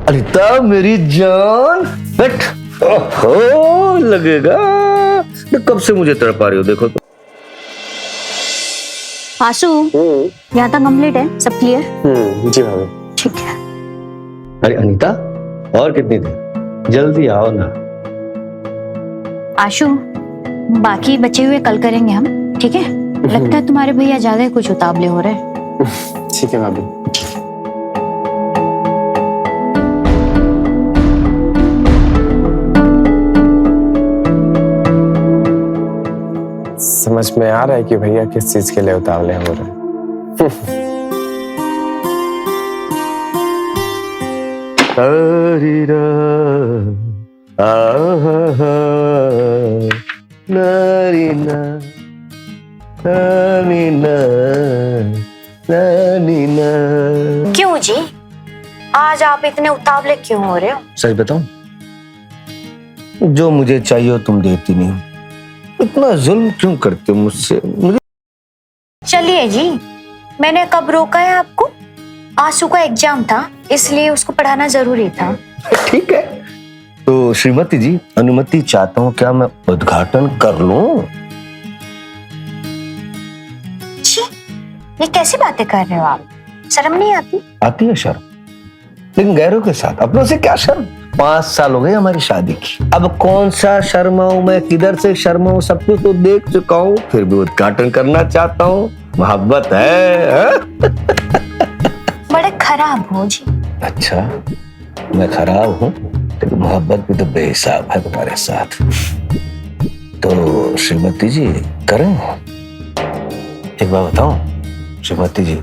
अनिता मेरी जान, बैठ। ओहो, लगेगा कब से मुझे तड़पा रही हो, देखो तो। आशु, यहाँ तक कंप्लीट है, सब क्लियर? जी भाभी। ठीक है। अरे अनीता, और कितनी देर, जल्दी आओ ना। आशु, बाकी बचे हुए कल करेंगे हम, ठीक है? लगता है तुम्हारे भैया ज्यादा ही कुछ उतावले हो रहे हैं। ठीक है भाभी। समझ में आ रहा है कि भैया किस चीज के लिए उतावले हो रहे हैं। क्यों जी, आज आप इतने उतावले क्यों हो रहे हो? सच बताऊं, जो मुझे चाहिए तुम देती नहीं, इतना जुल्म क्यों करते हो मुझसे? मुझे चलिए जी, मैंने कब रोका है आपको? आशु का एग्जाम था, इसलिए उसको पढ़ाना जरूरी था। ठीक है, तो श्रीमती जी अनुमति चाहता हूँ, क्या मैं उद्घाटन कर लूं? छी, ये कैसी बातें कर रहे हो आप? शर्म नहीं आती? आती है शर्म, लेकिन गैरों के साथ, अपनों से क्या शर्म? 5 साल हो गए हमारी शादी की, अब कौन सा शर्माऊं मैं, किधर से शर्माऊं? सब कुछ तो देख चुका हूँ, फिर भी उद्घाटन करना चाहता हूँ। मोहब्बत है? बड़े खराब हो जी। अच्छा, मैं खराब हूँ, लेकिन मोहब्बत भी तो बेहिसाब है तुम्हारे साथ। तो श्रीमती जी करें? एक बार बताओ श्रीमती जी,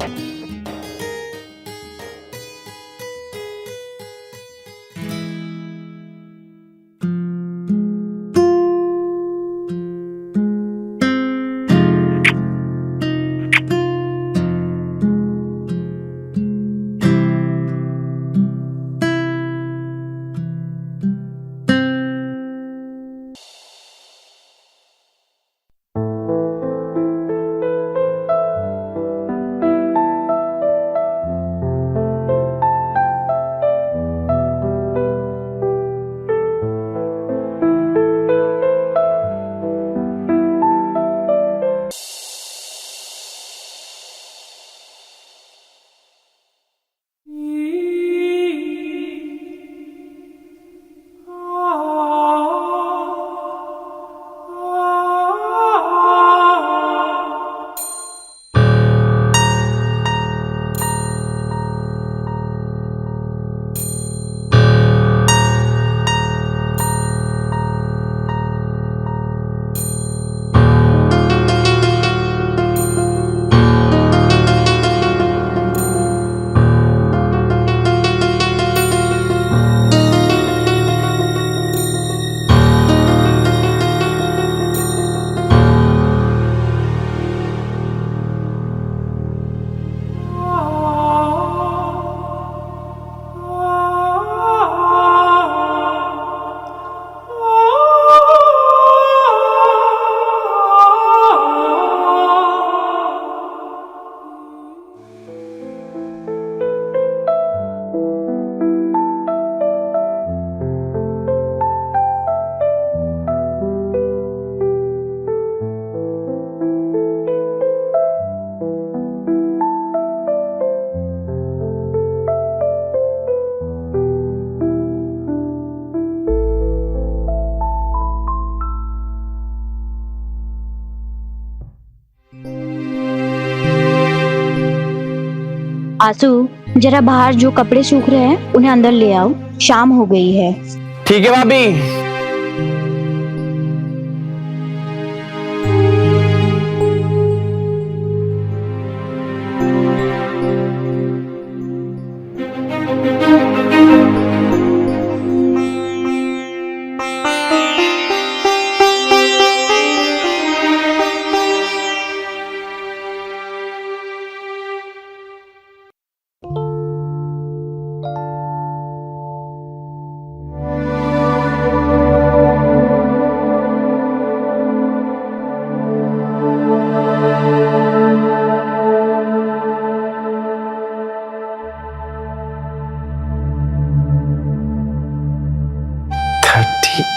आशु, जरा बाहर जो कपड़े सूख रहे हैं उन्हें अंदर ले आओ, शाम हो गई है। ठीक है भाभी।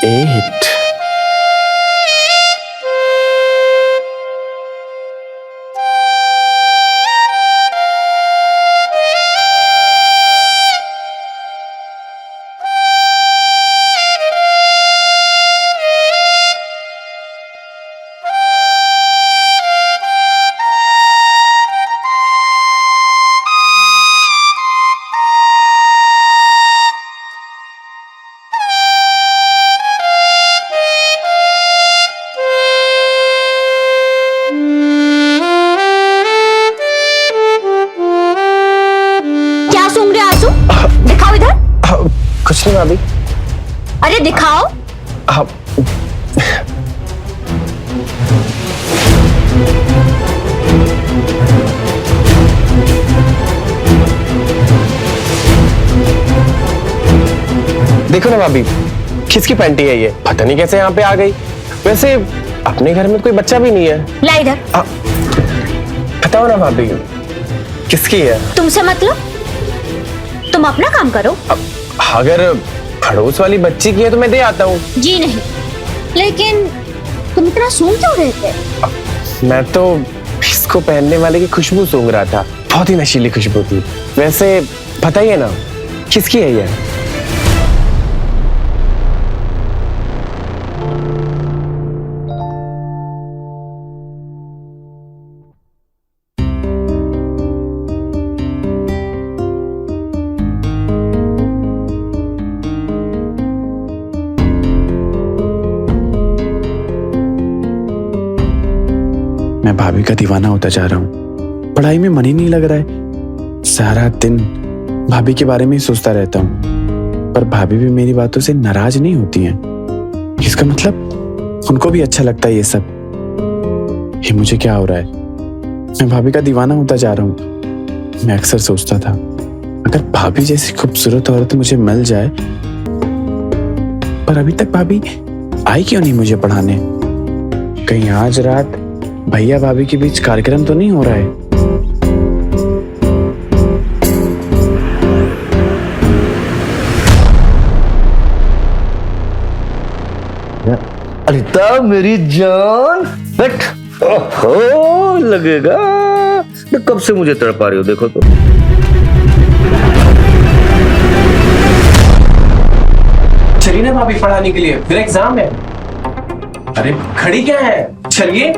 8। क्या सूंघ रहे हो आंसू? दिखाओ इधर। कुछ नहीं भाभी। अरे दिखाओ। आप देखो ना भाभी, किसकी पैंटी है ये? पता नहीं कैसे यहाँ पे आ गई। वैसे अपने घर में कोई बच्चा भी नहीं है। ला इधर। बताओ ना भाभी, किसकी है? तुमसे मतलब? तुम अपना काम करो। अगर पड़ोस वाली बच्ची की है तो मैं दे आता हूँ। जी नहीं, लेकिन तुम इतना सूंघ क्यों रहे थे? मैं तो इसको पहनने वाले की खुशबू सूंघ रहा था। बहुत ही नशीली खुशबू थी। वैसे बताइए ना, किसकी है ये? मैं भाभी का दीवाना होता जा रहा हूँ। पढ़ाई में मन ही नहीं लग रहा है। सारा दिन भाभी के बारे में ही सोचता रहता हूँ। पर भाभी भी मेरी बातों से नाराज नहीं होती हैं। इसका मतलब उनको भी अच्छा लगता है ये सब। ये मुझे क्या हो रहा है? मैं भाभी का दीवाना होता जा रहा हूँ। मैं अक्सर सोचता था, अगर भाभी जैसी खूबसूरत औरत मुझे मिल जाए। पर अभी तक भाभी आई क्यों नहीं मुझे पढ़ाने? कहीं आज रात भैया भाभी के बीच कार्यक्रम तो नहीं हो रहा है? अनिता मेरी जान, बैठ। ओहो, लगेगा कब से मुझे तड़पा रही हो, देखो तो। चलिए ना भाभी पढ़ाने के लिए, फिर एग्जाम है। अरे खड़ी क्या है, चलिए।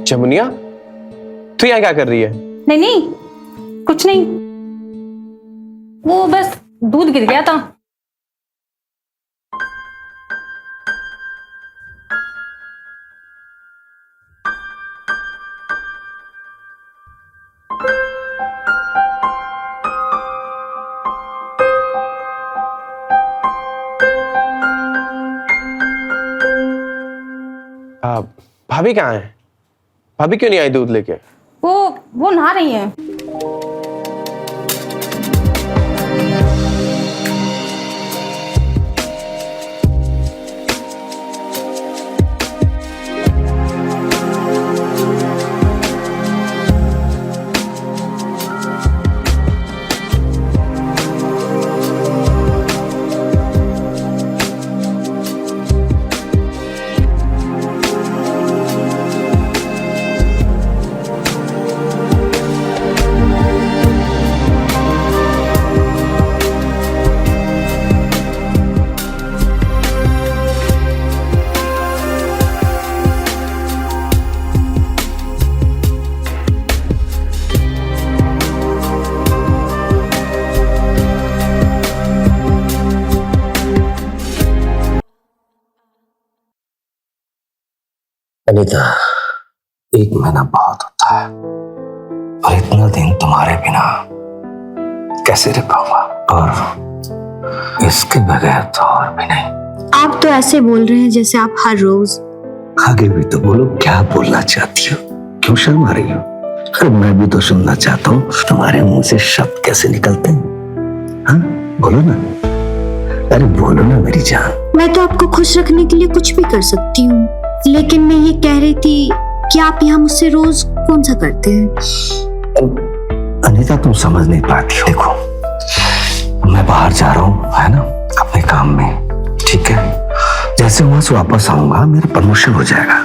जमुनिया, तू यहाँ क्या कर रही है? नहीं नहीं, कुछ नहीं, वो बस दूध गिर गया था। भाभी कहाँ है? भाभी क्यों नहीं आई दूध लेके? वो नहा रही है। अनीता, एक महीना बहुत होता है और इतना दिन तुम्हारे बिना कैसे रह पाऊंगा, और इसके बगैर तो और भी नहीं। आप तो ऐसे बोल रहे हैं जैसे आप हर रोज। आगे भी तो बोलो, क्या बोलना चाहती हो? क्यों शर्मा रही हो? अरे मैं भी तो सुनना चाहता हूँ तुम्हारे मुंह से शब्द कैसे निकलते हैं। हाँ बोलो ना, अरे बोलो ना मेरी जान। मैं तो आपको खुश रखने के लिए कुछ भी कर सकती हूँ, लेकिन मैं ये कह रही थी कि आप यहाँ मुझसे रोज कौन सा करते हैं? अनीता तुम समझ नहीं पाती हो। देखो मैं बाहर जा रहा हूँ, है ना, अपने काम में, ठीक है? जैसे वहां से वापस आऊंगा मेरा प्रमोशन हो जाएगा।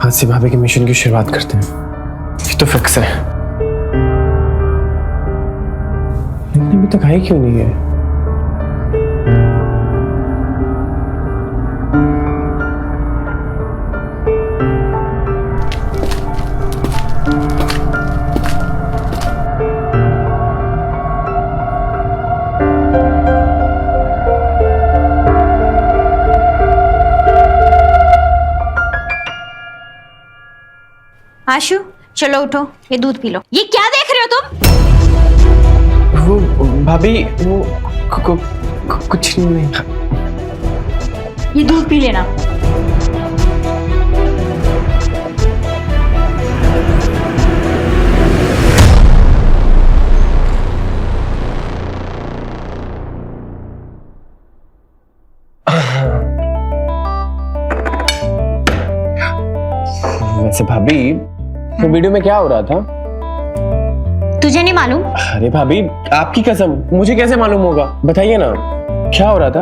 आज से भाभी के मिशन की शुरुआत करते हैं, ये तो फिक्स है। लेकिन अभी तक आई क्यों नहीं है? आशु चलो उठो, ये दूध पी लो। ये क्या देख रहे हो तुम? वो भाभी वो कुछ नहीं। ये दूध पी लेना। वैसे भाभी वो वीडियो में क्या हो रहा था? तुझे नहीं मालूम? अरे भाभी आपकी कसम, मुझे कैसे मालूम होगा? बताइए ना, क्या हो रहा था?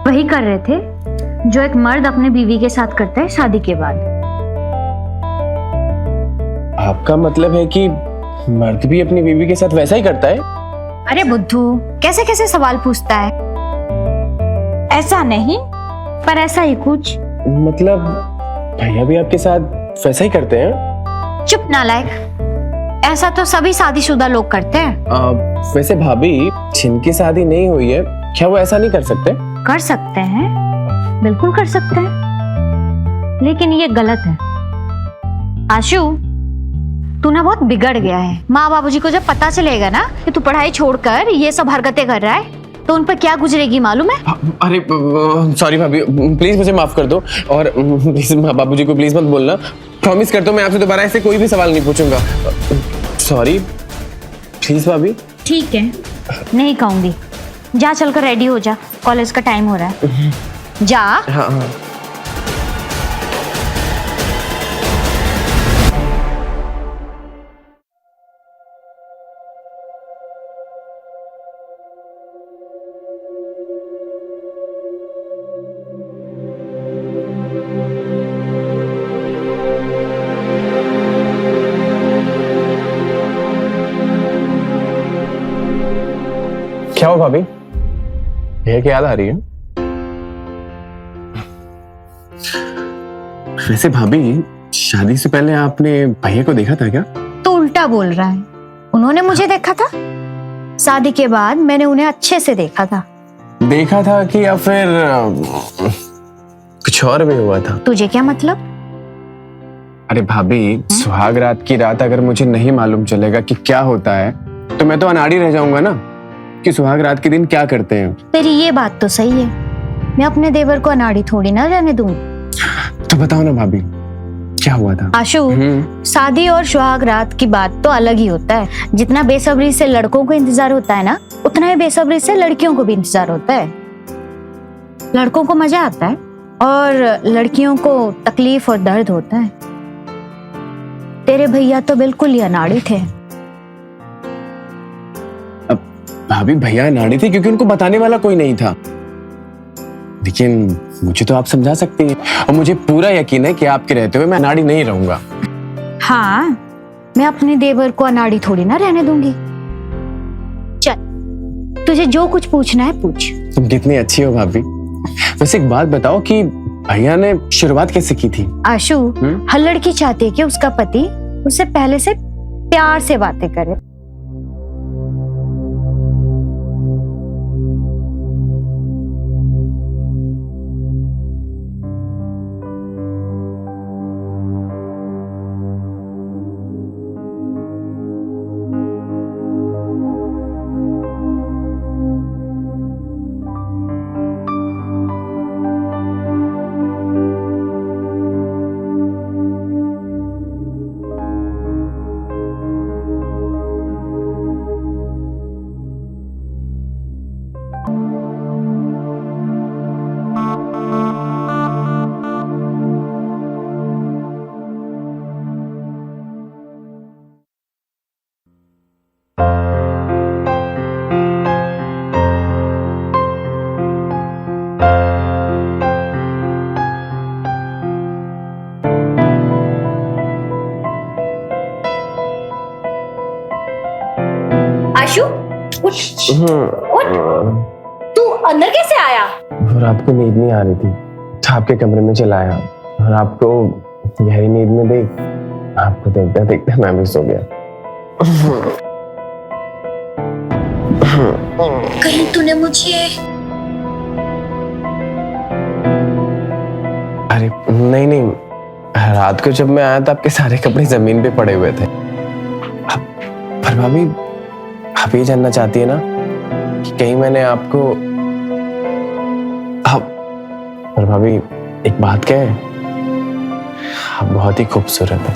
वही कर रहे थे जो एक मर्द अपने बीवी के साथ करता है शादी के बाद। आपका मतलब है कि मर्द भी अपनी बीवी के साथ वैसा ही करता है? अरे बुद्धू, कैसे कैसे सवाल पूछता है? ऐसा नहीं, पर ऐसा ही कुछ। मतलब भैया भी आपके साथ वैसा ही करते हैं? चुप नालायक, ऐसा तो सभी शादीशुदा लोग करते हैं। वैसे भाभी जिनकी शादी नहीं हुई है, क्या वो ऐसा नहीं कर सकते? कर सकते हैं, बिल्कुल कर सकते हैं, लेकिन ये गलत है। आशु, तू ना बहुत बिगड़ गया है। माँ बाबूजी को जब पता चलेगा ना कि तू पढ़ाई छोड़कर ये सब हरकतें कर रहा है, तो उन पर क्या गुजरेगी मालूम है? अरे सॉरी भाभी, प्लीज मुझे माफ कर दो, और प्लीज बाबूजी को प्लीज मत बोलना। प्रॉमिस करता हूँ मैं आपसे दोबारा ऐसे कोई भी सवाल नहीं पूछूंगा। सॉरी प्लीज भाभी। ठीक है, नहीं कहूंगी। जा चलकर रेडी हो जा, कॉलेज का टाइम हो रहा है। जा। हाँ हाँ। क्या हो भाभी, भैया की याद आ रही है? वैसे भाभी, शादी से पहले आपने भैया को देखा था क्या? तो उल्टा बोल रहा है, उन्होंने मुझे देखा था। शादी के बाद मैंने उन्हें अच्छे से देखा था। देखा था कि या फिर कुछ और भी हुआ था? तुझे क्या मतलब? अरे भाभी, सुहाग रात की रात अगर मुझे नहीं मालूम चलेगा कि क्या होता है तो मैं तो अनाड़ी रह जाऊंगा ना कि सुहाग रात के दिन क्या करते हैं। तेरी ये बात तो सही है, मैं अपने देवर को अनाड़ी थोड़ी ना रहने दूंगी। तो बताओ ना भाभी, क्या हुआ था? आशु, शादी और सुहाग रात की बात तो अलग ही होता है। जितना बेसब्री से लड़कों को इंतजार होता है ना, उतना ही बेसब्री से लड़कियों को भी इंतजार होता है। लड़कों को मजा आता है और लड़कियों को तकलीफ और दर्द होता है। तेरे भैया तो बिल्कुल ही अनाड़ी थे। अब भाभी, भैया अनाड़ी थे क्योंकि उनको बताने वाला कोई नहीं था। लेकिन मुझे तो आप समझा सकती हैं और मुझे पूरा यकीन है कि आपके रहते हुए मैं अनाड़ी नहीं रहूंगा। हाँ, मैं अपने देवर को अनाड़ी थोड़ी ना रहने दूंगी। चल, तुझे जो कुछ पूछना है पूछ। तुम कितनी अच्छी हो भाभी। वैसे एक बात बताओ कि भैया ने शुरुआत कैसे की थी? आशु, हर लड़की चाहती है कि उसका पति उससे पहले से प्यार से बातें करे। आशु, उठ, उठ। तू अंदर कैसे आया? और आपको नींद नहीं आ रही थी तो आपके कमरे में चला आया और आपको गहरी नींद में देख, आपको देखते देखते मैं भी सो गया। कहीं तूने मुझे... अरे नहीं नहीं, रात को जब मैं आया तो आपके सारे कपड़े जमीन पे पड़े हुए थे। पर भाभी, आप ये जानना चाहती है ना कि कहीं मैंने आपको... पर भाभी, एक बात क्या है, आप बहुत ही खूबसूरत है।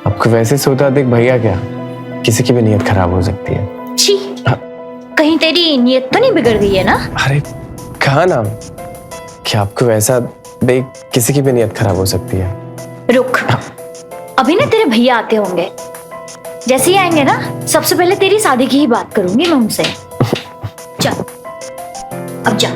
आपको वैसे सोता देख भैया क्या किसी की भी नीयत खराब हो सकती है। छी, कहीं तेरी नीयत तो नहीं बिगड़ गई है ना? अरे कहा ना कि आपको वैसा देख किसी की भी नीयत खराब हो सकती है। रुक, अभी ना तेरे भैया आते होंगे। जैसे ही आएंगे ना, सबसे पहले तेरी शादी की ही बात करूंगी मैं उनसे। चल, अब जा।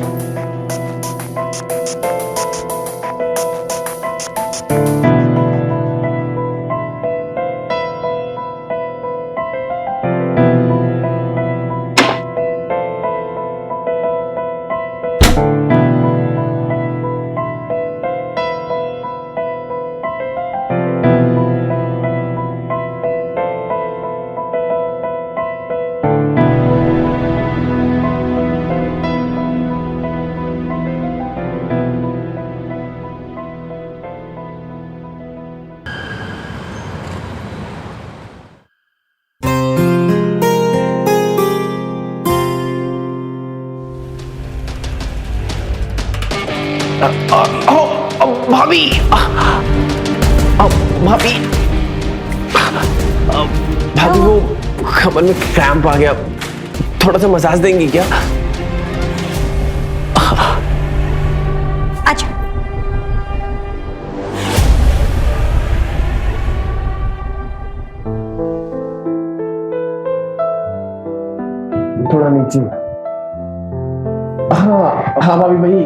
भाभी, भाभी, भाभी वो कमर में क्रैम्प आ गया, थोड़ा सा मसाज देंगी क्या? अच्छा, थोड़ा नीचे। हाँ हाँ भाभी, वही